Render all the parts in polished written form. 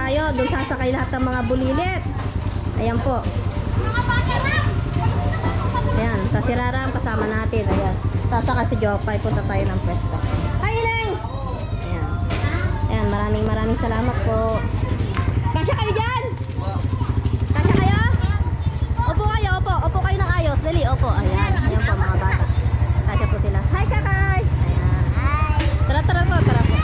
tayo. Doon sasakay lahat ng mga bulilit. Ayan po. Ayan, si Rara ang kasama natin. Ayan. Sasaka si Jopay. Punta tayo ng pwesto. Hi, Ileng! Ayan. Ayan, maraming salamat po. Kasya kayo dyan? Kasya kayo? Opo kayo, opo. Opo kayo ng ayos. Dali, opo. Ayan. Ayan po mga bata. Kasya po sila. Hi, kakay! Ayan. Tara po, tara po.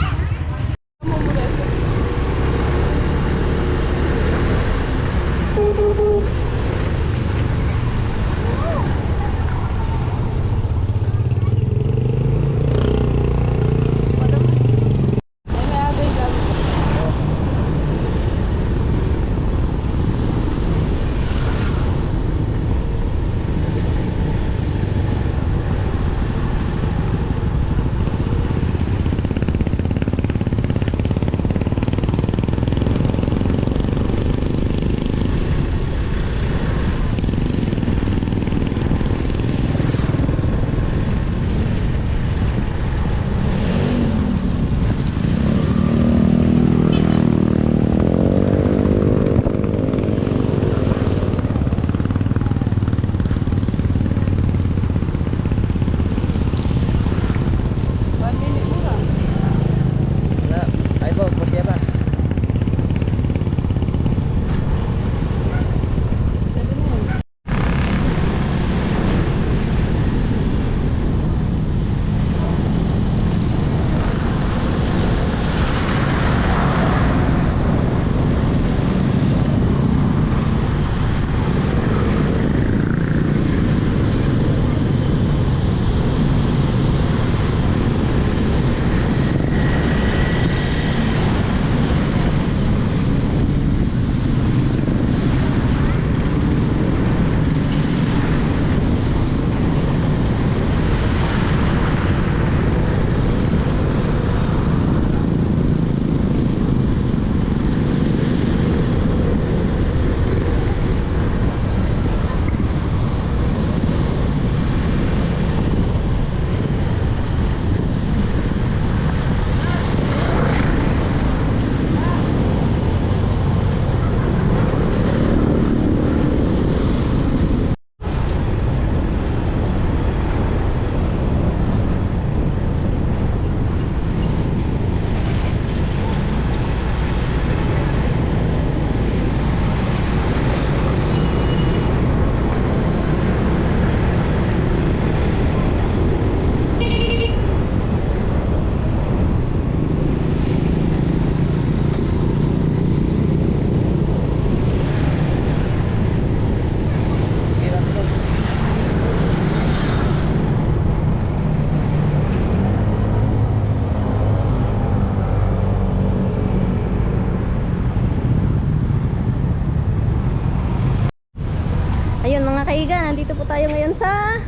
Ayun mga kaiga, nandito po tayo ngayon sa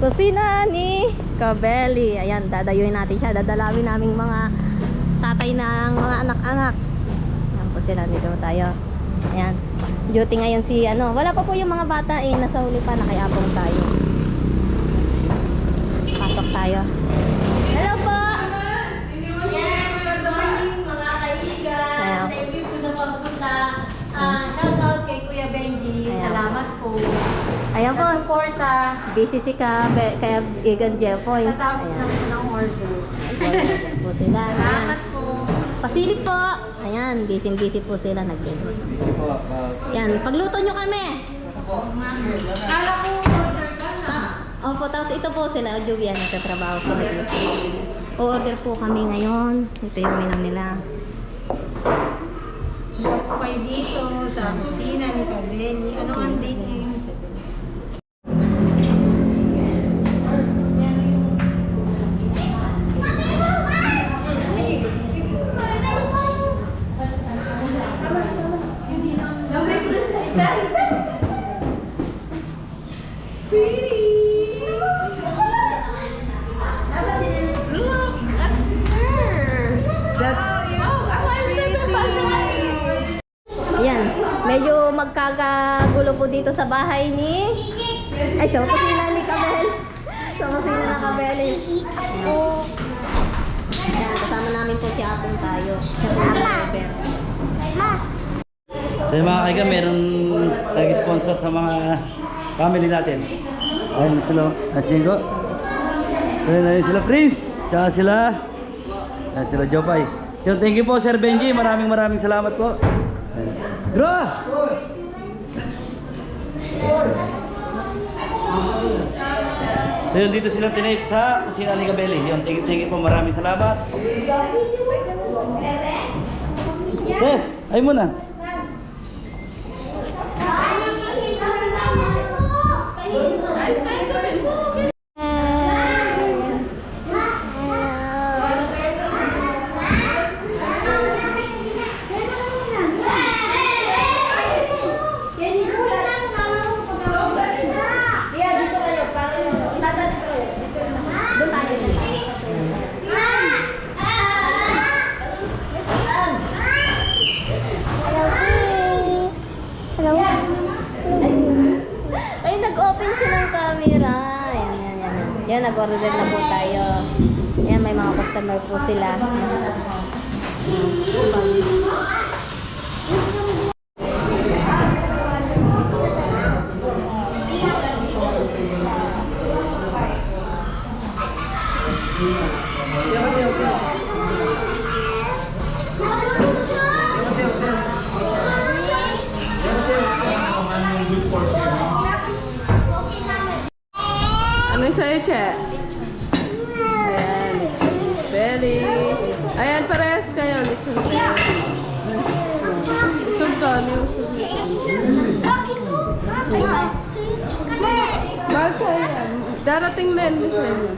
kusina ni Kabeli. Ayan, dadayuin natin siya. Dadalawin naming mga tatay ng mga anak-anak. Ayan po sila, dito tayo. Ayan, duty ngayon si ano. Wala pa po yung mga bata eh, nasa huli pa, nakayapong tayo. Pasok tayo. Hello po! Yes, good morning mga kaiga. Thank you po na pagpunta. Shout out kay Kuya Benji. Ayan. Salamat po. Ayan po, Suporta. busy si kaya Egan Jeffoy. Tatapos na po ng order. Ayan po sila. Salamat po. Pasilip po. Ayan, busy po sila nagluluto. Ayan, pagluto nyo kami. Kala po order ka na. Opo, tapos ito po sila, Juvian, nagtatrabaho sa Diyos. O-order po kami ngayon. Ito yung menu nila. Punta po kayo dito sa kusina ni Kabeli. Ano ang date niyo? Ayan, medyo magkakagulo po dito sa bahay ni... Ay, sa kusina ni Kabel. Sa kusina na Kabel. Ayan, kasama namin po si Apong tayo. Siya po ang driver. So yung mga kaigan, meron nag-sponsor sa mga family natin. Ayun sila, Asingo. Ayun sila Prince. Tsaka sila, ayun sila Jopay. Yung thank you po Sir Benji, maraming salamat po. Bro! So yun, dito sila tinape sa kusina ni Gabeli. Yun, thank you po, maraming salamat. Yes, ay muna. Ay, nag-open siya ng camera. Ayan. Yan, nag-order na po tayo. Ayan, may mga customer po sila. Ano sa'yo, Che? Ayan, lechon belly. Ayan, parehas kayo, lechon belly. Usog to, usog nito. Basta yan. Darating na yun, Miss Wendy.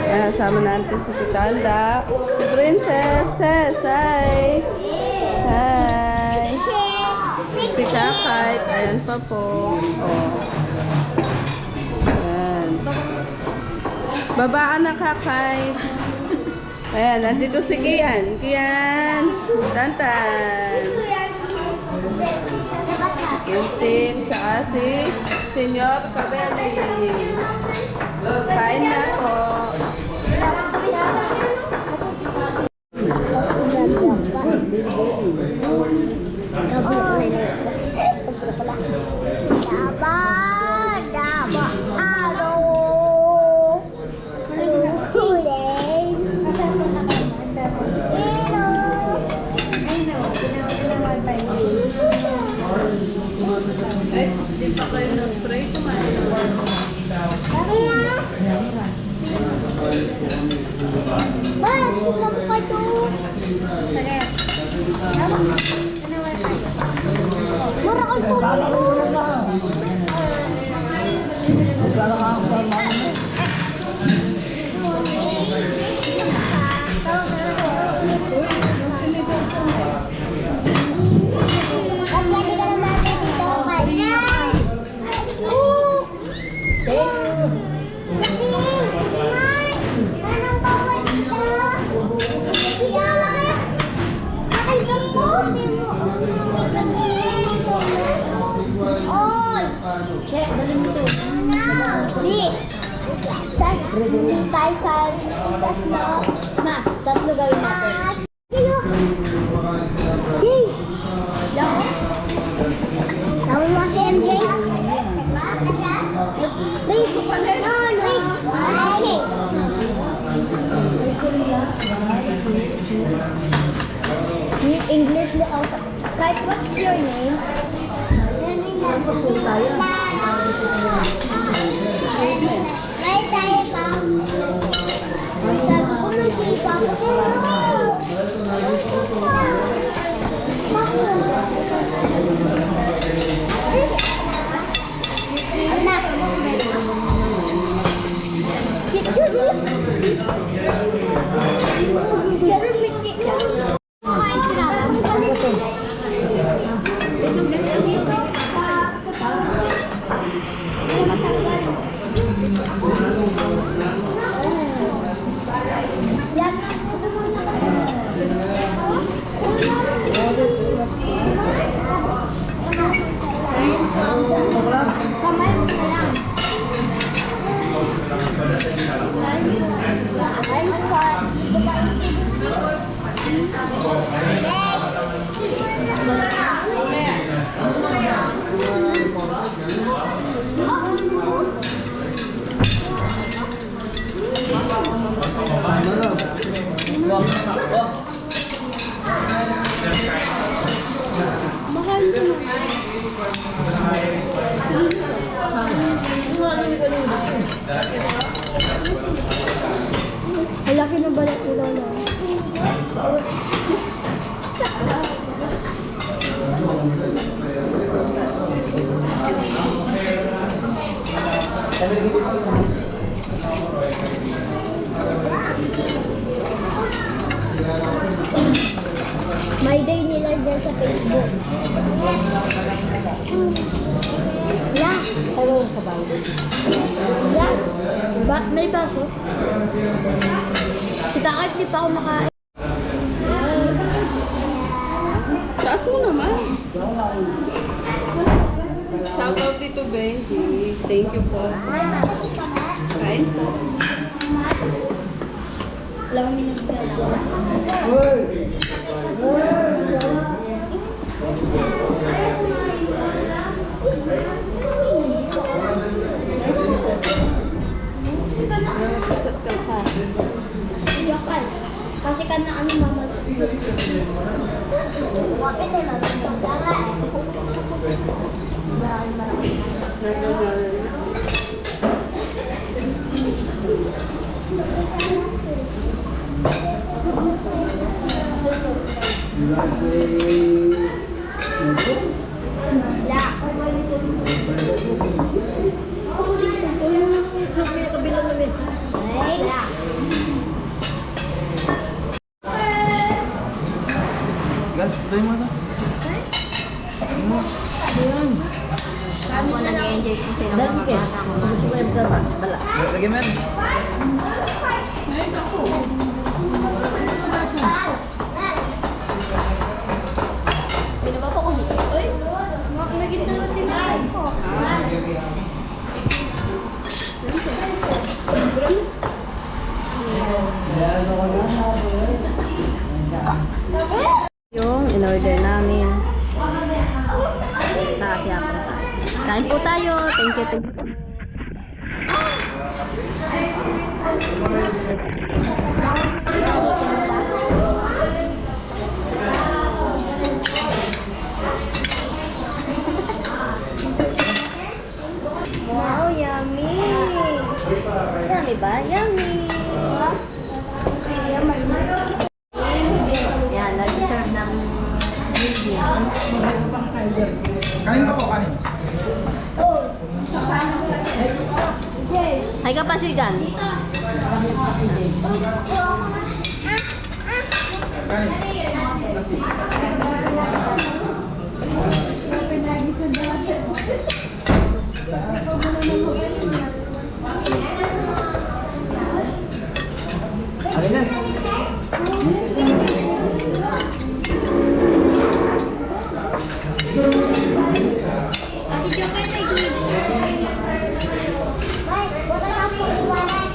Ayan, sama natin si Titanda. Si Princess. Hi. Hi. Si Kakait. Ayan pa po. Oh. Ayan. Babaan na Kakait. Ayan, nandito si Kian. Kian. Tantan. Quintin. Tsaka si Senyor Cabelli. Kain na po. Eh, di pa kayo nag-pray kumain na. Tayo sa isas mo. Ma, tatlo gawin natin. Jay! Hello? Sabi mo si MJ? Wait! No, wait! Okay. Speak English mo out. Like, what's your name? Right tayo pa. Sabi ko na si Papa. Anak. Picture mo. Ang laki ng balat ni Lola. May day nila dyan sa Facebook. La. Hello sa bago. La. May baso? Si kakait di pa ako makain. Taas mo naman. Shoutout dito, Benji. Thank you po. Kain po. Ilang minutes na lang. Sa skalpa. Yokan. Kasi ka na ano mama. Wapin na lang. Gas, tuloy mo na. Ako nag-enjoy ko sila mga bata ko. Lagi men. Pinaba pa ko dito. Uy, makakagit na natin ay ko. Yung in-order namin. Sa Asia po tayo. Kain po tayo. Thank you. Wow, yummy! Yummy ba? Yummy! Yan, nag-serve ng medium. Kain ka po, kain. Hay ka pa sigan. Alin na. Ate Joker, may gilid. Ay, wala na po iwanan.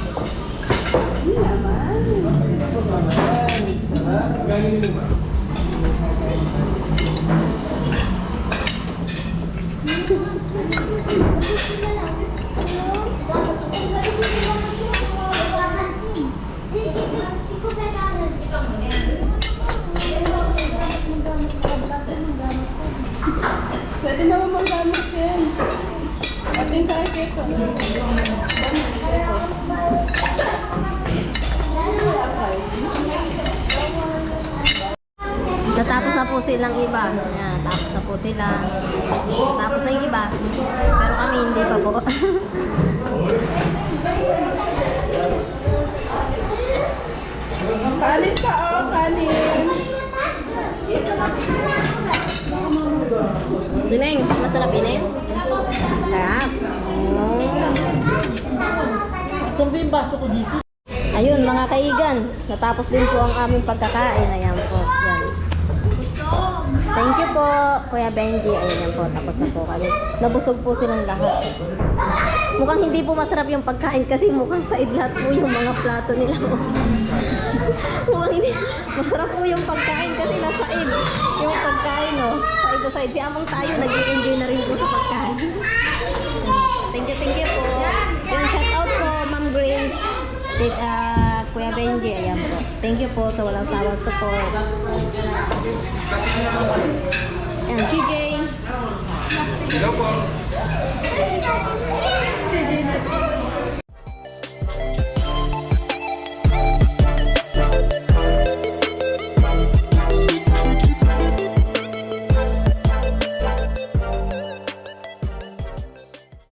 Pwede naman maggamit yan. Ating tayo kito. Natapos na po silang iba. Yan, tapos na po sila. Tapos na yung iba. Pero kami hindi pa po. Kanin pa, oh, kanin. Pineng, masarap pineng? Sarap. Sabi yung baso ko dito. Ayun mga kaigan, natapos din po ang aming pagkakain. Ayan po. Yan. Thank you po, Kuya Benji. Ayan yan po, tapos na po kami. Nabusog po silang lahat. Mukhang hindi po masarap yung pagkain kasi mukhang said lahat po yung mga plato nila. Mukhang hindi masarap po yung pagkain kasi nasaid yung pagkain, no? Said other side. Si Amang tayo, nag-enjoy na rin po sa pagkain. Thank you po. Yung shout out po, Ma'am Grace, Kuya Benji, ayan po. Thank you po sa walang sawang support. Ayan, CJ. Hello po.